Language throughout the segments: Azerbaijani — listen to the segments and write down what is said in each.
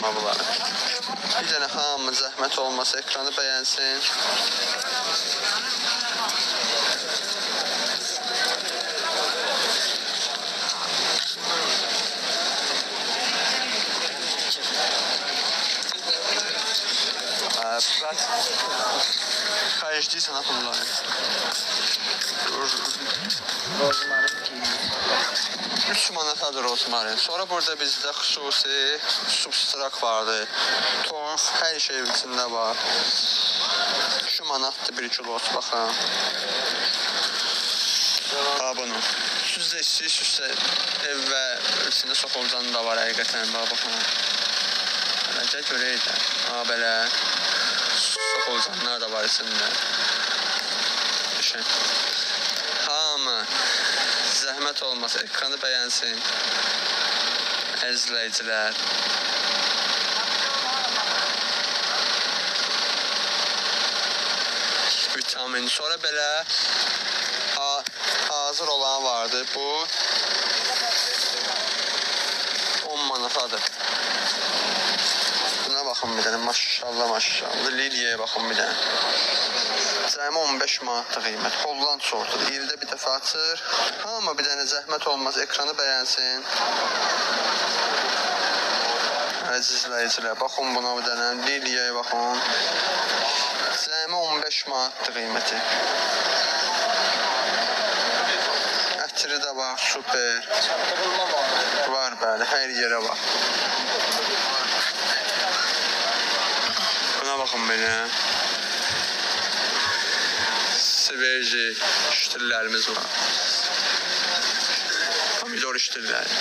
amma bunları. Bir dənə hamı zəhmət olmasa ekranı bəyənsin. Xərcliysən ha bunları. Rozmarin 3 manatadır rozmarin. Sonra burada bizdə xüsusi substrak vardı. Torf, hər şey içində var. 2 manatdır 1 kilosu, baxın. Ha bunu. Siz də istəyirsinizsə ev və içində soxulcan da var həqiqətən. Baxın. Beləcə görək də. Ha belə soxulcanlar da var içində. Düşün. Hamı zəhmət olmasa ekranı bəyənsin. İzləyicilər. Vitamin. Sonra belə hazır olan vardı. Bu 10 manatadır. Buna baxın bir dənə. Maşallah maşallah. Liliyaya baxın bir dənə. Cəmi 15 manatlıq qiymət. Holland sortudur. İldə bir dəfə açır. Amma bir dənə zəhmət olmaz ekranı bəyənsin. Əziz izləyicilər, baxın buna bir dənə. Liliyaya baxın. Cəmi 15 manatlıq qiyməti. Ətiri də var, super. Var bəli, hər yerə var. Buna baxın belə. Sveji ştillərimiz var. Pomidor ştilləri.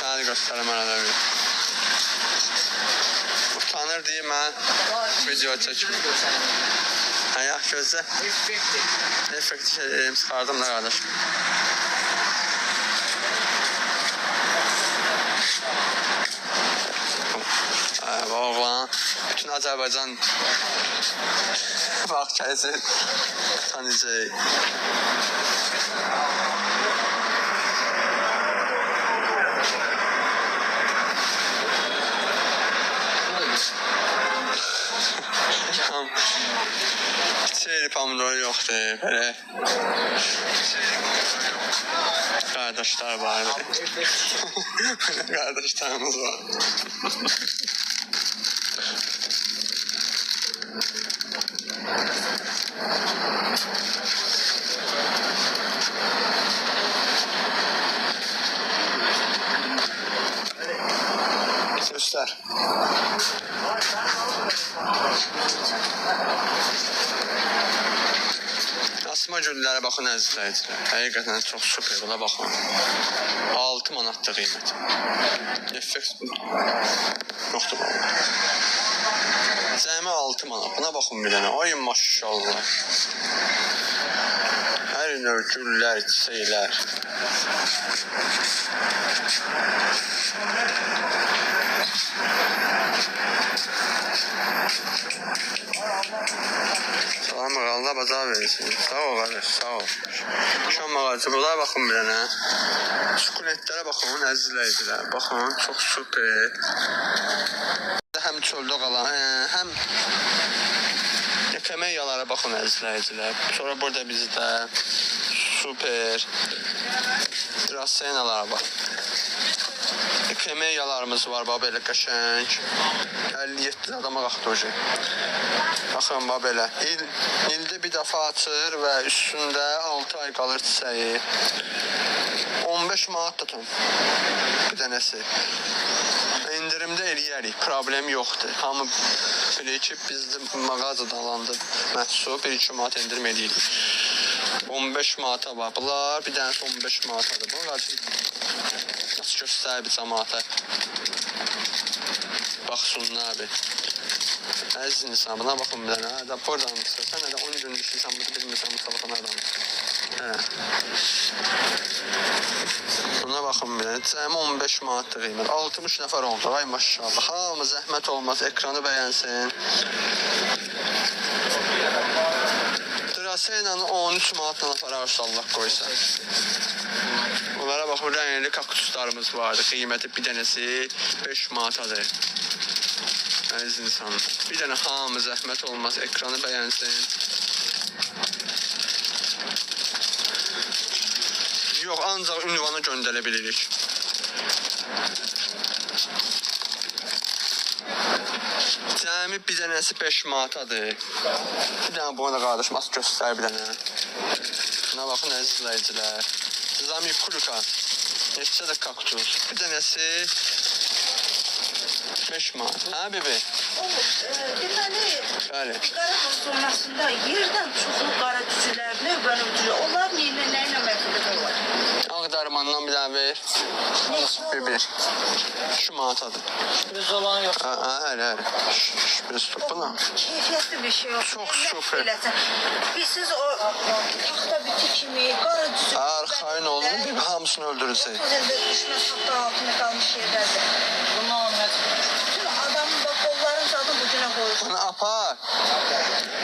Sana göstərim arada bir. Utanır deyim mən video çəkim. Ayak gözlə. Effekti şey çıxardım da qardaş. Oğlan, bütün Azərbaycan vaxt gələcək tanıyacaq. Çeyri pomidoru yoxdur, belə qardaşlar var. Qardaşlarımız var. Göstər. Asma güllərə baxın əzizləyicilər. Həqiqətən çox super. Buna baxın. 6 manatlıq qiymət. Effekt yoxdur bu. Cəmi 6 manat. Buna baxın bir dənə. Ay maşallah. Hər növ güllər, çiçəklər. Salam Allah bazar versin. Sağ ol qardaş, sağ ol. Şam ağacı, bunlara baxın bir dənə. Sukulentlərə baxın, əzizləyicilər. Baxın, çox super. Həm çöldə qalan, həm Kamelyalara baxın əzizləyicilər. Sonra burada bizdə super Drasenalar var. Kamelyalarımız var, belə qəşəng. 57 adama qalxdı o şey. Baxın, belə. İldə bir dəfə açır və üstündə 6 ay qalır çiçəyi. 15 manat tutun bir dənəsi. İndirimdə eləyərik, problem yoxdur. Hamı bilir ki, bizim mağazadan alandı məhsul 1-2 manat indirim eləyirik. 15 manata var. Bunlar bir dənəsi 15 manatadır. Bunu nasıl göstərir bir cəmaata? Baxsınlar abi. Əziz insan, buna baxın bir dənə. Buradan sən də 10 gün işləyirsən, bilmirsən bu sabahdan aradan. Buna baxın bir. Cəmi 15 manatdır qiymət. 60 nəfər oldu. Ay maşallah. Hamı zəhmət olmaz. Ekranı bəyənsin. Drasa ilə 13 manatla apararsa Allah qoysa. Onlara baxın, rəngli kaktuslarımız vardı. Qiyməti bir dənəsi 5 manatadır. Əziz insan. Bir dənə hamı zəhmət olmaz. Ekranı bəyənsin. Yox, ancaq ünvanı göndərə bilirik. Cəmi bir dənəsi 5 manatadır. Bir dənə bunu da qardaşım az göstər bir dənə. Buna baxın əziz izləyicilər. Zami kulka. Neçə də kaktus. Bir dənəsi 5 manat. Hə bebi? Deməli, Bəli. Qarabağ zonasında yerdən çoxlu qara cücülər, növbə cücülər, onlar nə ilə məfədə var? Ağdarmandan bir dənə ver. Bir. Şu manatadır. Biz olan yox. Hələ. Biz buna. Keyfiyyətli bir şey yox. Çox super. Biz siz o taxta biti kimi qara cücü. Arxayın olun, bir hamısını öldürəcək. Özündə düşmə tapda altında qalmış yerdədir. Bundan Ahmet. Bütün adamın da qolların zadı bu günə qoyur. Bunu apar.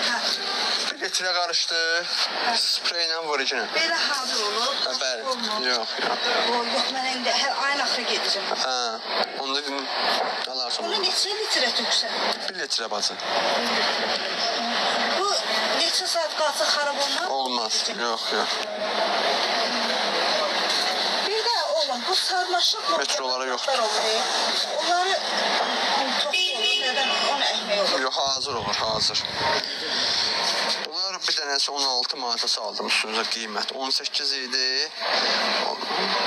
Hə, Bir litrə qarışdı. Spreylə vuracaq. belə hazır olur. Bəli. Olmaz. Yox. Yox, mən indi hər ayın axırı gedəcəm. Onda alarsan. Bunu neçə litrə töksən? 1 litrə bacı. Bu neçə saat qalsa xarab olmaz? Olmaz. Yox. Bir də oğlum bu sarmaşıq Metrolara yoxdur. Onları top olur, nədən onu əkmək olur. Yox, hazır olur, hazır. Bunlar bir dənəsi 16 manata saldım üstünüzə qiymət. 18 idi.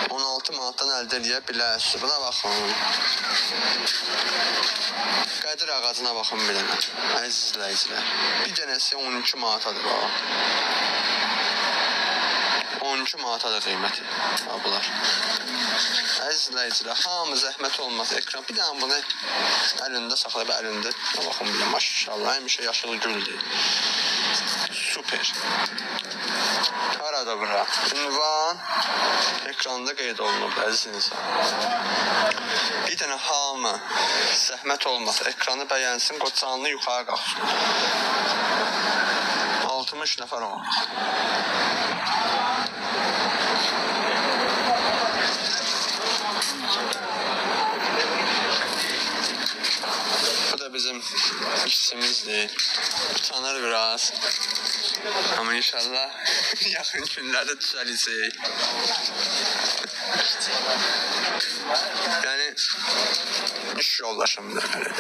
16 manatdan əldə edə bilərsiniz. Buna baxın. Qədir ağacına baxın bir dənə. Əziz izləyicilər. Bir dənəsi 12 manatadır o. 12 manatadır qiyməti. Bunlar. Əziz izləyicilər, hamı zəhmət olmaz ekran. Bir dənə bunu əlində saxlayıb əlində. Baxın bir də maşallah, həmişə yaşıl güldür. Super. Harada bura? Ünvan ekranda qeyd olunub əziz insan. Bir dənə hamı zəhmət olmaz. Ekranı bəyənsin, qocanlı yuxarı qalxsın. 60 nəfər oldu. Bu da bizim işçimizdir. Utanır biraz. Ama inşallah yakın günlerde düzəlecek. Yani iş yoldaşım da öyle.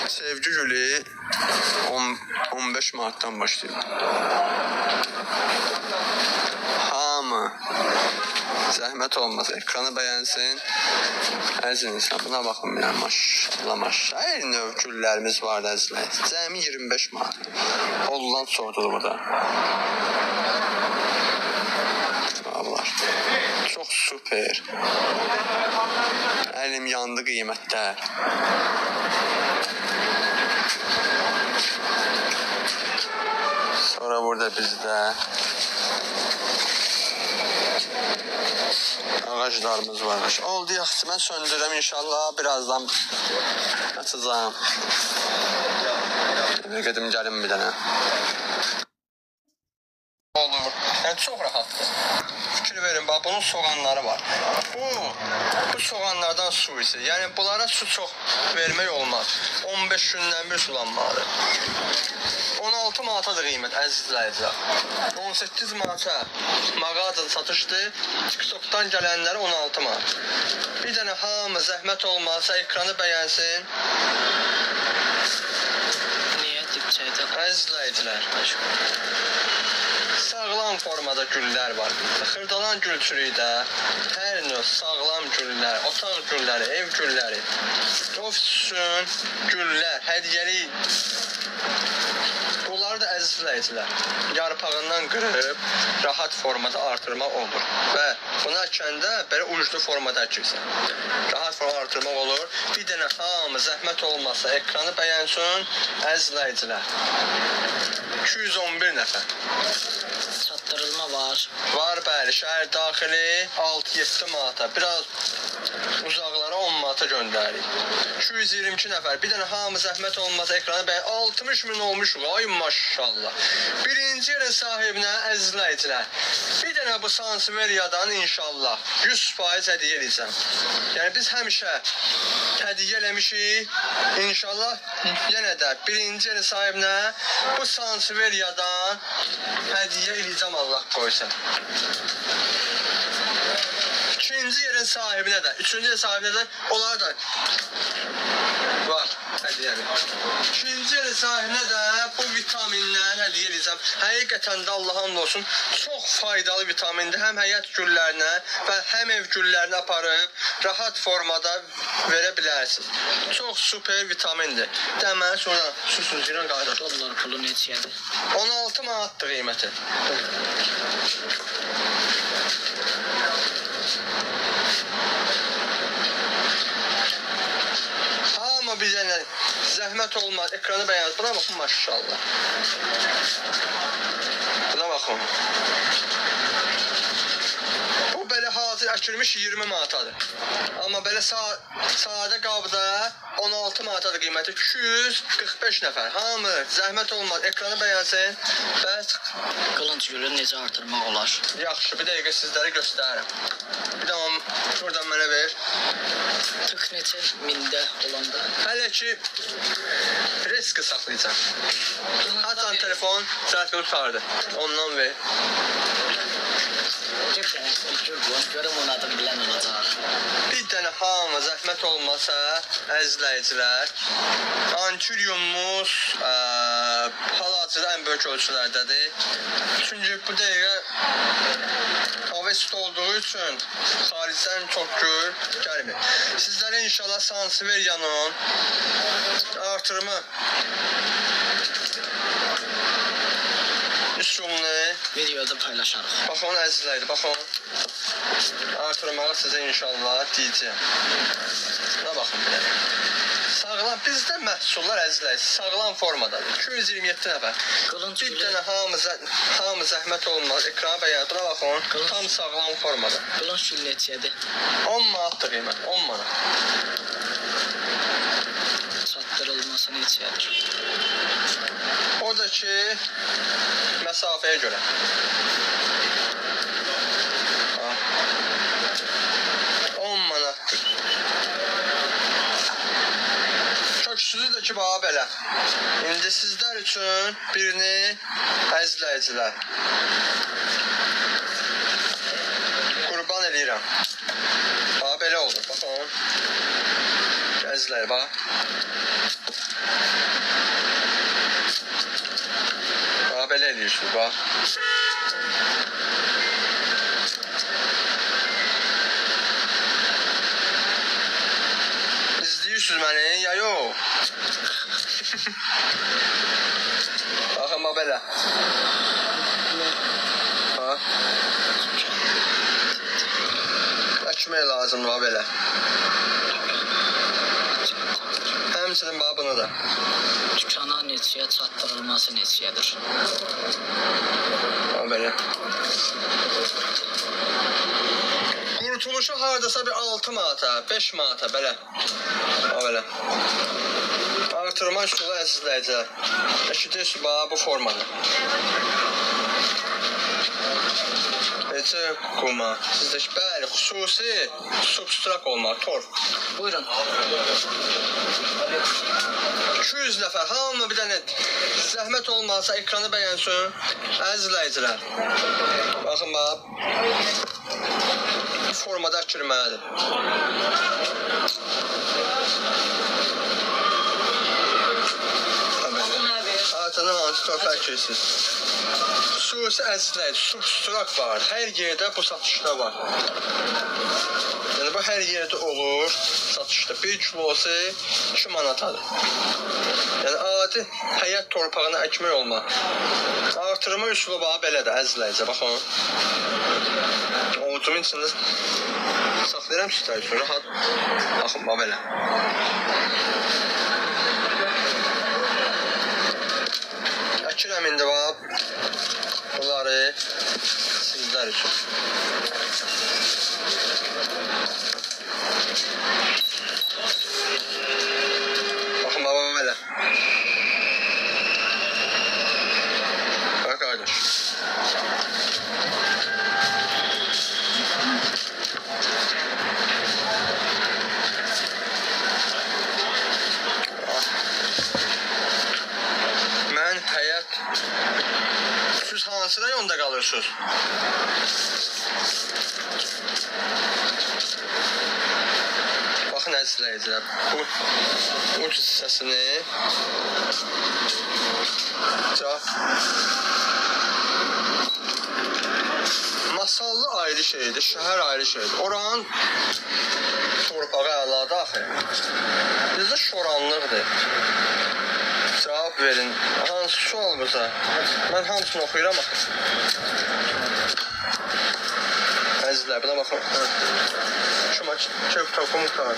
Sevgi gülü 15 Mart'tan başlıyor. Hamı zəhmət olmaz. Ekranı bəyənsin. Əziz insan, buna baxın ya, maşallah. Hər növ güllərimiz var da əzizlər. Cəmi 25 manat. Oldudan sorduğu bu da. Allah. Çox super. Əlim yandı qiymətdə. Sonra burada bizdə ağaclarımız var. Oldu yaxşı, mən söndürəm inşallah. Birazdan açacağım. Gedim gəlim bir dənə. Olur. Yəni çox rahatdır. Fikir verin, bax bunun soğanları var. Bu soğanlardan su içir. Yəni bunlara su çox vermək olmaz. 15 gündən bir sulanmalıdır. 16 manatadır qiymət, əziz izləyicilər. 18 manata mağazada satışdır. TikTok'dan gələnləri 16 manat. Bir dənə hamı zəhmət olmazsa ekranı bəyənsin. Niyə dipçəkdə? Əziz izləyicilər. Sağlam formada güllər var. Xırdalan gülçürükdə hər növ sağlam güllər, otaq gülləri, ev gülləri, ofis üçün güllər, hədiyyəlik. Bunları da əziz izləyicilər, yarpağından qırıb rahat formada artırmaq olur. Və buna əkəndə belə uclu formada əkirsən. Rahat formada artırmaq olur. Bir dənə hamı zəhmət olmasa ekranı bəyənsin, əziz izləyicilər. 211 nəfər. Çatdırılma var. Var bəli, şəhər daxili 6-7 manata. Biraz uzaqlara 10 manata göndəririk. 222 nəfər. Bir dənə hamı zəhmət olmasa ekrana bəy 60 min olmuşuq. Ay maşallah. Birinci yerin sahibinə əzizləyicilər. Bir dənə bu Sanseveriyadan inşallah 100% hədiyyə edəcəm. Yəni biz həmişə hədiyyə eləmişik. İnşallah yenə də birinci yerin sahibinə bu Sanseveriyadan hədiyyə edəcəm Allah qoysun. İkinci yerin sahibinə də, üçüncü yerin sahibinə də onlar da var hədiyyəmi. İkinci yerin sahibinə də bu vitamindən hədiyyə edəcəm. Həqiqətən də Allah'ın olsun çox faydalı vitamindir. Həm həyat güllərinə və həm ev güllərinə aparıb rahat formada verə bilərsiniz. Çox super vitamindir. Deməli sonra susuz yerən qayıdır. Dollar pulu neçədir? 16 manatdır qiyməti. Amma bizə zəhmət olmaz. Ekranı bəyaz. Buna baxın maşallah. Buna baxın. Bu belə hazır əkilmiş 20 manatadır. Amma belə sadə qabda 16 manatadır qiyməti. 245 nəfər. Hamı zəhmət olmaz. Ekranı bəyənsın. Bəs Qılınc gülünü necə artırmaq olar? yaxşı, bir dəqiqə sizlərə göstərirəm. Bir də onu buradan mənə ver. Tık neçə mində olanda? Hələ ki riski saxlayacağım. Haçan telefon zərfini tutardı. Ondan ver. Bir dənə bir bu. Görüm onun adını bilən olacaq. Bir dənə hamı zəhmət olmasa əzizləyicilər. Ankuriumumuz hal-hazırda ən böyük ölçülərdədir. Çünki bu dəqiqə avest olduğu üçün xaricdən çox gül gəlmir. Sizlərə inşallah Sanseveriyanın artırımı üsulunu Videoda paylaşarıq. baxın əzizlərdir, baxın. Artırmağı sizə inşallah deyəcəm. Buna baxın bir dənə. Sağlam, bizdə məhsullar əzizlər, sağlam formadadır. 227 nəfər. Qılınc Bir gülü, dənə hamı zəhmət olmaz. Ekrana bəyən, buna baxın. Tam sağlam formada. qılınc gülü neçədir? 10 manatdır qiymət, 10 manat. Çatdırılması neçədir? O da ki, məsafəyə görə. Ha. 10 manatdır. Köksüzü də ki, bax belə. İndi sizlər üçün birini əzizləyicilər. Qurban eləyirəm. Bax belə olur, baxın. Əzizlər, bax. Bax belə eləyirsiniz, bax. İzləyirsiniz məni, ya yox? Baxın, bax belə. Bax. Əkmək lazımdır, bax belə. Həmçinin bax bunu da. Dükana neçəyə, çatdırılması neçədir? Bax belə. Qurtuluşu hardasa bir 6 manata, 5 manata belə. Bax belə. Artırma üsulu əzizləyicilər. Eşidirsiniz, bax bu formada. Necə quma? Sizdə ki, bəli, xüsusi substrat olmalı, torf. Buyurun. 200 nəfər, hamı bir dənə zəhmət olmasa ekranı bəyənsin, əzizləyicilər. Baxın, bax. Bu formada əkilməlidir. Atanın hansı torfa əkirsiniz? Xüsusi əzizləyici, substrat var. Hər yerdə bu satışda var. Yəni bu hər yerdə olur satışda. 1 kilosu 2 manatadır. Yəni adi həyat torpağına əkmək olmaz. Artırma üsulu bax belədir əzizləyici. Baxın. Ovucumun içində saxlayıram sizlər üçün rahat. Baxın bax belə. Əkirəm indi bax bunları olsun. Bakın babam belə. Bak kardeş. Mən həyat. Siz hansı rayonda kalırsınız? Bakın əzizləyicilər, bu uç hissəsini masallı ayrı şeydir, şəhər ayrı şeydir. Oranın torpağı əladır axı. Bizdə şoranlıqdır. Cavab verin. Hansı sualımıza? Mən hamısını oxuyuram axı. Əzizlər, buna baxın. Şuma çöp topu muhtar.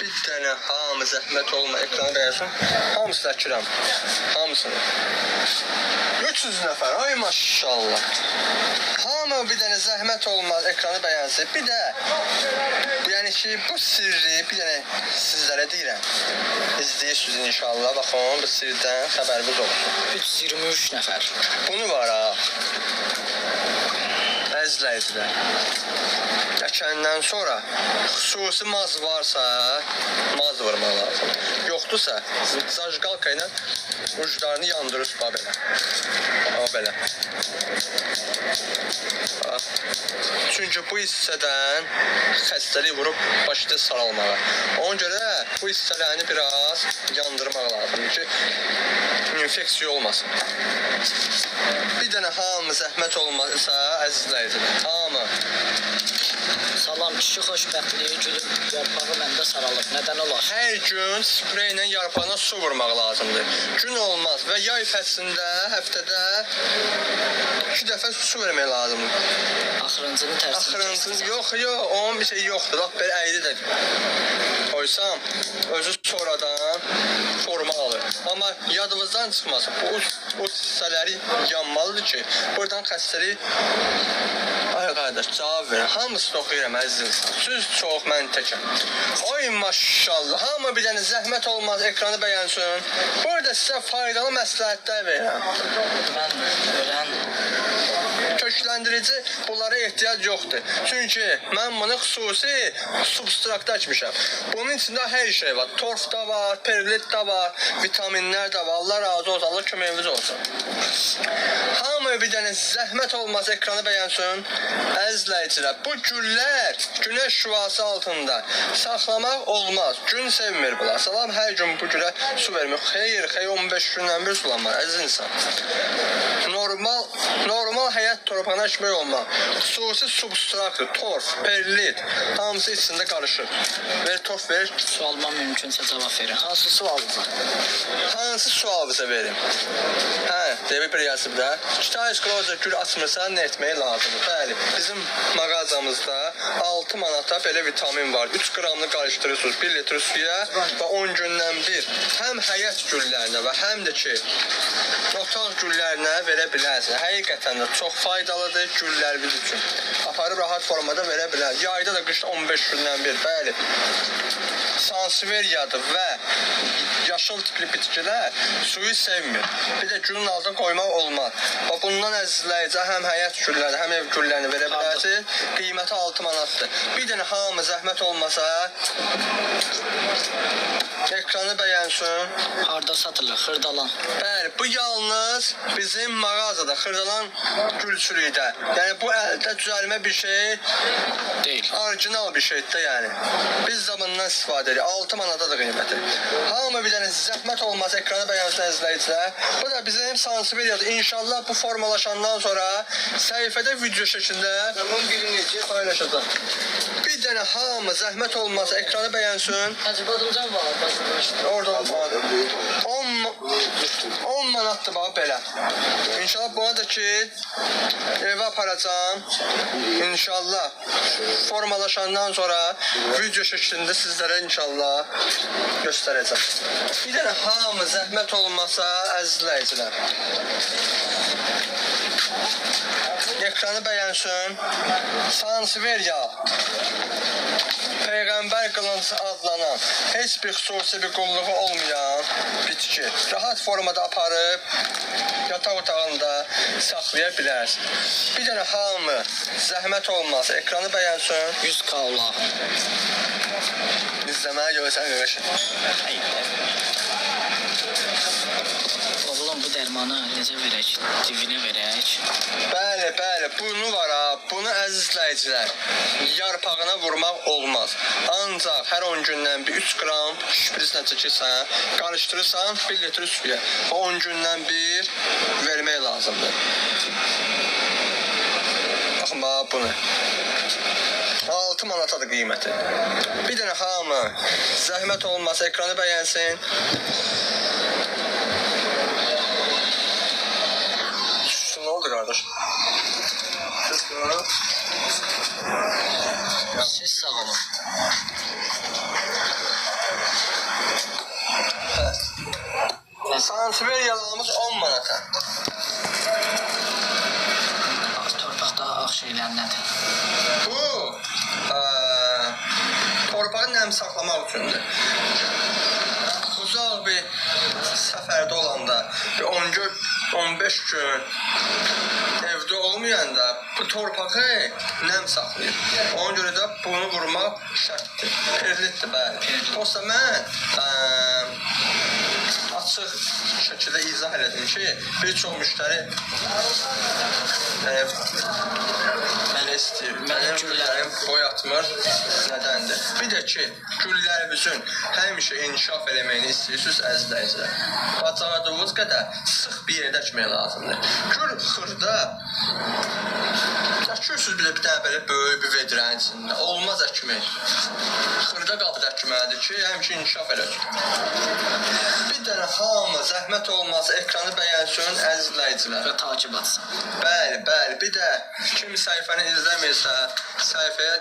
Bir dənə hamı zəhmət olma ekranı beğensin. Hamısını açıram. Hamısını. 300 nəfər. Ay maşallah. Hamı bir dənə zəhmət olmaz ekranı beğensin. Bir də yani ki bu sirri bir dənə sizlərə deyirəm. İzləyirsiniz inşallah. Baxın bu sirdən xəbəriniz olsun. 323 nəfər. Bunu var ha. Əzizləyicilər. Əkəndən sonra xüsusi maz varsa maz vurmaq lazım. Yoxdursa zajqalka ilə uclarını yandırır belə. Belə. Çünki bu hissədən xəstəlik vurub başda saralmağa. Ona görə bu hissələrini biraz yandırmaq lazımdır ki infeksiya olmasın. Bir dənə hamı zəhmət olmazsa əzizləyicilər. Hamı. Salam kişi xoşbəxtliyi gülüb yarpağı məndə saralıb. Nədən olar? Hər gün sprey ilə yarpağına su vurmaq lazımdır. Gün olmaz və yay fəslində həftədə 2 dəfə su vermək lazımdır. Axırıncını tərsini Axırıncını yox, onun bir şey yoxdur. Bax belə əyri də qoysam özü sonradan forma alır. Amma yadınızdan çıxmasın. Bu hissələri yanmalıdır ki, buradan xəstəlik. Ay qardaş, cavab verin. Hamısını oxuyuram əziz insan. Siz çox, mən təkəm. Ay maşallah. Hamı bir dənə zəhmət olmaz ekranı bəyənsin. Burada sizə faydalı məsləhətlər verirəm. Mən ölən Kökləndirici bunlara ehtiyac yoxdur. Çünki mən bunu xüsusi substratda açmışam. Bunun içində hər şey var. Torf da var, perlit da var, vitaminlər də var. Allah razı olsun, Allah köməyiniz olsun. Hamı bir dənə zəhmət olmaz ekranı bəyənsin. Əzizləyicilər, bu güllər günəş şüası altında saxlamaq olmaz. Gün sevmir bunlar. Salam hər gün bu gülə su vermir. Xeyr, 15 gündən bir sulanmır əziz insan. Normal həyat torpağına açmaq olmaz. Xüsusi substraktdır, torf, perlit, hamısı içində qarışır. Ver torf ver. sualıma mümkünsə cavab verin. Hansı sualınızı? Hansı sualınızı verim? Hə, demək bir yazıb da. Kitayız klozer gül açmırsan nə etmək lazımdır? Bəli, bizim mağazamızda 6 manata belə vitamin var. 3 qramını qarışdırırsınız 1 litr suya və 10 gündən bir həm həyat güllərinə və həm də ki otaq güllərinə verə bilərsiniz. Həqiqətən də çox faydalıdır gülləriniz üçün. Aparıb rahat formada verə bilər. Yayda da qışda 15 gündən bir. Bəli. Sanseveriyadır və yaşıl tipli bitkilər suyu sevmir. Bir də günün altına qoymaq olmaz. Və bundan əzizləyici həm həyat gülləri, həm ev güllərini verə bilərsiniz. Qiyməti 6 manatdır. Bir dənə hamı zəhmət olmasa ekranı bəyənsin. Harda satılır? Xırdalan. Bəli, bu yalnız bizim mağazada, Xırdalan gülçülükdə. Yəni bu əldə düzəlmə bir şey Deyil. orijinal bir şeydir də yəni. Biz də bundan istifadə edirik. 6 manatadır qiyməti. Hamı bir dənə zəhmət olmaz ekranı bəyənsin əzizləyicilər. Bu da bizim Sanseveriyadır. İnşallah bu formalaşandan sonra səhifədə video şəklində paylaşacağım. Bir dənə hamı zəhmət olmaz ekranı bəyənsin. Hacı Badımcan var. Orada 10 manatdır bax belə. İnşallah buna da ki evə aparacağam. İnşallah formalaşandan sonra video şeklində sizlərə inşallah göstərəcəm. Bir dənə hamı zəhmət olmasa əzizləyicilər. Ekranı bəyənsin. Sanseveriya Peyğəmbər qılıncı adlanan, heç bir xüsusi bir qulluğu olmayan bitki. Rahat formada aparıb yataq otağında saxlaya bilərsin. Bir dənə hamı zəhmət olmaz, ekranı bəyənsin. 100k olar. İzləməyə görsən görəşin. Oğlum bu dərmanı necə verək? Divinə verək. Bəli, bəli, bunu var ha, bunu əzizləyicilər, yarpağına vurmaq olmaz. Ancaq hər 10 gündən bir 3 qram şprizlə çəkirsən, qarışdırırsan 1 litr suya. 10 gündən bir vermək lazımdır. Baxın, bax bunu. 6 manatadır qiyməti. Bir dənə hamı zəhmət olmasa ekranı bəyənsin. Ne oldu kardeş? Siz sağ olun. Sanseveriyalarımız 10 manata. Torpaqda ağ şeylər nədir? Bu torpağı nəm saxlamaq üçündür. Uzaq bir səfərdə olanda, bir 10 gün, 15 gün evdə olmayanda bu torpağı nəm saxlayır. Ona görə də bunu vurmaq şərtdir. Perlitdir, bəli. Yoxsa mən açıq şəkildə izah elədim ki, bir çox müştəri belə istəyir. Mənim güllərim boy atmır. Nədəndir? Bir də ki, güllərimizin həmişə inkişaf eləməyini istəyirsiniz əzizləyicilər. Bacardığınız qədər sıx bir yerdə əkmək lazımdır. Gül xırda əkürsünüz bir dənə belə böyük bir vedrənin içində. Olmaz əkmək. Xırda qabda əkməlidir ki, həmişə inkişaf eləsin. Bir dənə hamı zəhmət olmasa ekranı bəyənsin əzizləyicilər. Və takip atsın. Bəli, bəli. Bir də kim səhifəni izləmirsə, səhifəyə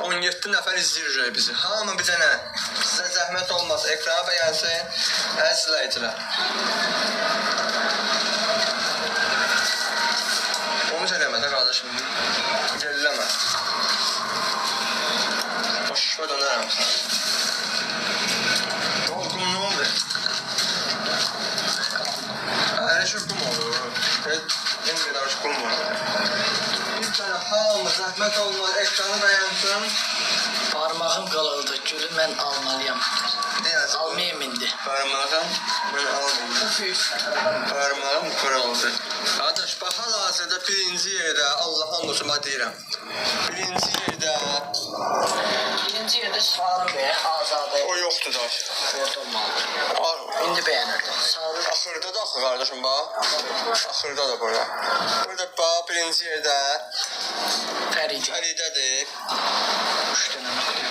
17 nəfər izləyir bizi. Hamı bir dənə sizə zəhmət olmasa ekrana bəyənsin əzizləyicilər. Onu eləmə də qardaşım. Gəlləmə. Başqa dönərəm. Qum nə oldu? Her şey kum olur. En kadar kum var. Bir tane hamı zahmet olmaz ekranı beğensin. Parmağım qırıldı, gülü mən almalıyam. Ne yazık? Almayayım indi. Parmağım ben almayayım. Parmağım kırıldı. Kardeş bak hal-hazırda birinci yerdə Allah'ın olsun deyirəm. Birinci yerdə Birinci yerdə sarı və azadı. o yoxdur da. Orta olmalıdır. İndi bəyənirdim. Sarı. Axırda da axı kardeşim bak. Axırda da burada. Burada bak birinci yerdə Fərici. Fəridədir. 3 dənə nöqtə.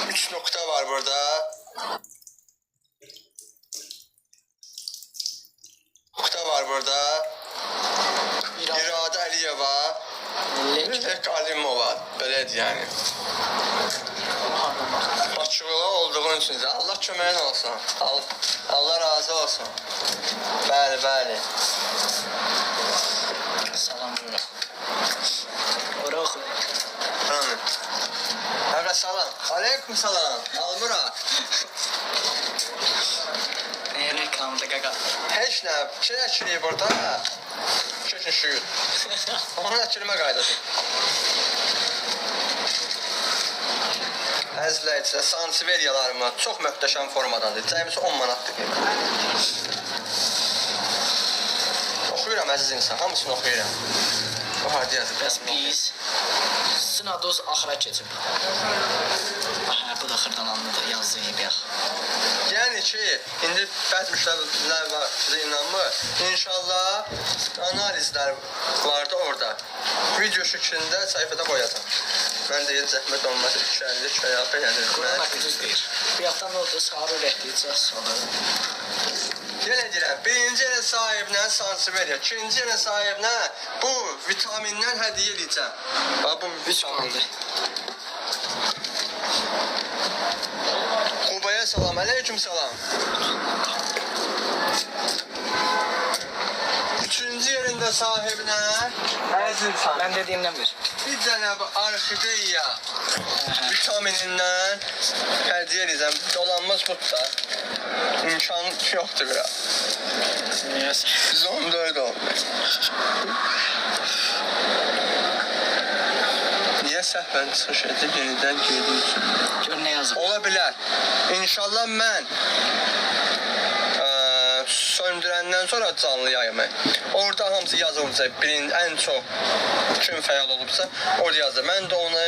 3 nokta var burada. Nokta var burada. İrade Aliyeva. Tek Alimova. Belədir yani. Açıqlığa olduğun üçün də Allah köməyin olsun. Allah razı olsun. Bəli, bəli. Salam buyurun. Ora oxu. Amin. Ağa salam. Aleyküm salam. Almıra. Reklamda qaqa. Heç nə, şey əkirik burada. Çəkin şuyur. Onu əkilmə qaydası. Əzizləyicilər, sanseveriyalarımız çox möhtəşəm formadadır. Cəmisi 10 manatdır qiyməti. Oxuyuram əziz insan, hamısını oxuyuram. O harda yazır? Bəs biz Sinadoz axıra keçib. Hə, bu da xırdalandı, yazıyıb yax. Yəni ki, indi bəzi müştərilər var, sizə inanmır. İnşallah analizlər var da orada. Video şəklində səhifədə qoyacam. Mən deyil, zəhmət olmaz, 250, 250 bəyənirəm. Qurana düz deyir. Fiyatdan oldu, sarı ürəkdir, sonra. Yenə deyirəm, birinci yerin sahibinə Sanseveriya, ikinci yerin sahibinə bu vitamindən hədiyyə edəcəm. Bax bu 3 qaldı. Qubaya salam, aleyküm salam. Üçüncü yerində sahibinə əziz insan. Mən dediyimdən ver. Bir dənə bu orxideya vitaminindən hədiyyə edəcəm. Dolanmaz butda. İmkan yoxdur biraz. Niyəsə. 114 oldu. Niyə səhvən çıxış edib yenidən girdiyi üçün? Gör nə yazıb. Ola bilər. İnşallah mən söndürəndən sonra canlı yayımı. Orada hamısı yazılacaq. Ən çox kim fəal olubsa, orada yazılır. Mən də onu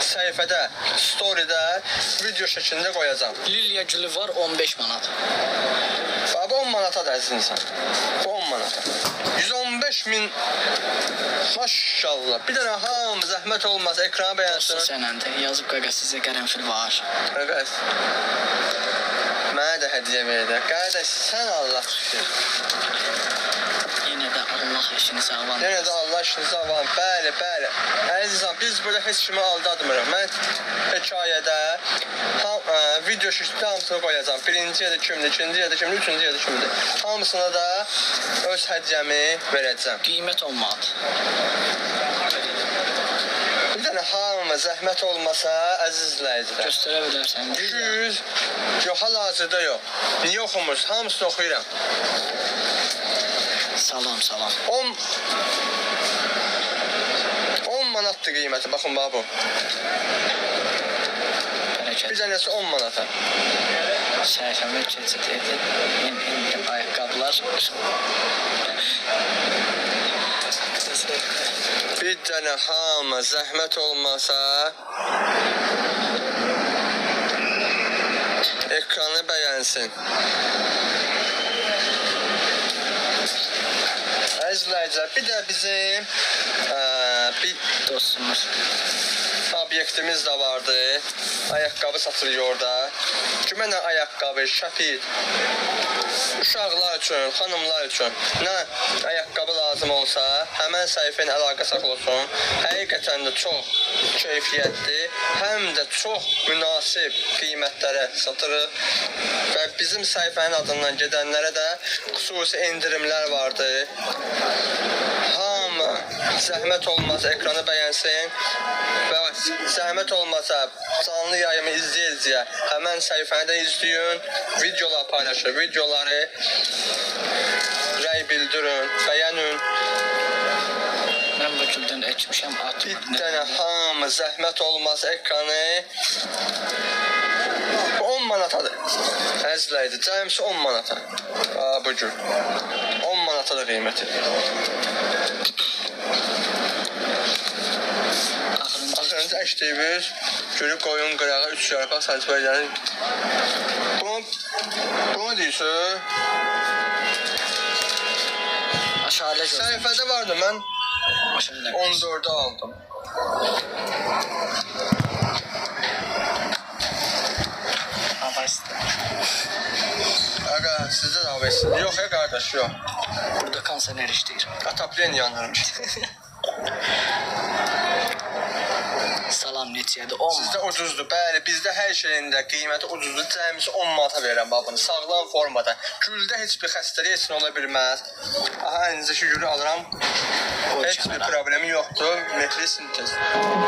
səhifədə, storydə, video şəklində qoyacağam. Lilya gülü var 15 manat. Baba 10 manata da əziz insan. Bu 10 manata. 115 min maşallah. Bir dənə hamı zəhmət olmaz ekrana Olsun bəyansın. sənəndə. Yazıb qaqa sizə qərənfil var. Evet. Mənə də hədiyyə verdi. Qardaş sən Allah şükür. Yenə də Allah işinizi avan. Yenə də Allah işinizi avan. Bəli, bəli. Əzizəm, biz burada heç kimi aldadmırıq. Mən hekayədə video şişdə hamısını qoyacağam. Birinci yerdə kimdir, ikinci yerdə kimdir, üçüncü yerdə kimdir. Hamısına da öz hədiyyəmi verəcəm. Qiymət 10 manat. Bir dənə hamı zəhmət olmasa, əziz izləyicilər. Göstərə bilərsən. 200, yox, hal-hazırda yox. Niyə oxumuruz? Hamısını oxuyuram. Salam, salam. 10 manatdır qiyməti, baxın bax bu. Bərəkət. Bir dənəsi 10 manata. Səhifəmə keçid edib. İndim ayaqqabılar. Bir dənə hamı zəhmət olmasa, ekranı bəyənsin. Əzizləyicilər, bir də bizim bir Dostumuz. obyektimiz də vardı. Ayaqqabı satılıyor orada. Kimənə ayaqqabı, şəpit, uşaqlar üçün, xanımlar üçün nə ayaqqabı lazım olsa, həmən səhifənin əlaqə saxlasın. Həqiqətən də çox keyfiyyətli, həm də çox münasib qiymətlərə satırıq. Və bizim səhifənin adından gedənlərə də xüsusi endirimlər vardı. Hamı zəhmət olmasa ekranı bəyənsin və zəhmət olmasa canlı yayımı izləyə-izləyə həmən səhifəni də izləyin, videolar paylaşın, videoları rəy bildirin, bəyənin. Mən bu güldən əkmişəm at. Bir dənə hamı zəhmət olmasa ekranı 10 manatadır. Əzizləyicilər, cəmsi 10 manata. Bu gül. 10 manatadır qiyməti. Axırıncı əşdiyimiz gülü qoyun qırağa 3 yarpaq saçmayacağını. Bunu deyirsin. Aşağıda gördüm. Səhifədə vardı, mən Aşağıda. 14'e aldım. Hava istedim. Aga sizdə də hava istəyir. Yox ya qardaş, yox. Burada konsener işləyir. Ataplen yanırmış. Salam neçədir? 10 Sizdə manat. ucuzdur. Bəli, bizdə hər şeyin də qiyməti ucuzdur. Cəmisi 10 manata verirəm babını. Sağlam formada. Güldə heç bir xəstəlik heç nə ola bilməz. Aha, əlinizdəki gülü alıram. Heç bir problemi yoxdur. Metri sintez.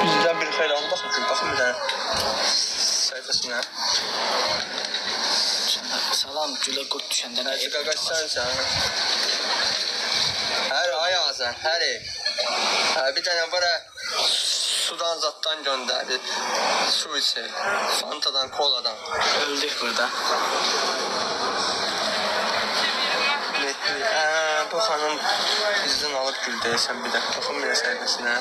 Bizdən bir xeyli alın. Baxın, baxın bir dənə. Səhifəsinə. Salam gülə qurt düşəndə nə Həzi qaqaş sənsən. Hər ay azən, hər ev. Bir dənə bura sudan zatdan göndərir. Su içir. Fantadan, koladan. öldük burada. Bu xanım bizdən alıb gül deyəsən bir dəfə. Baxın bir səhifəsinə.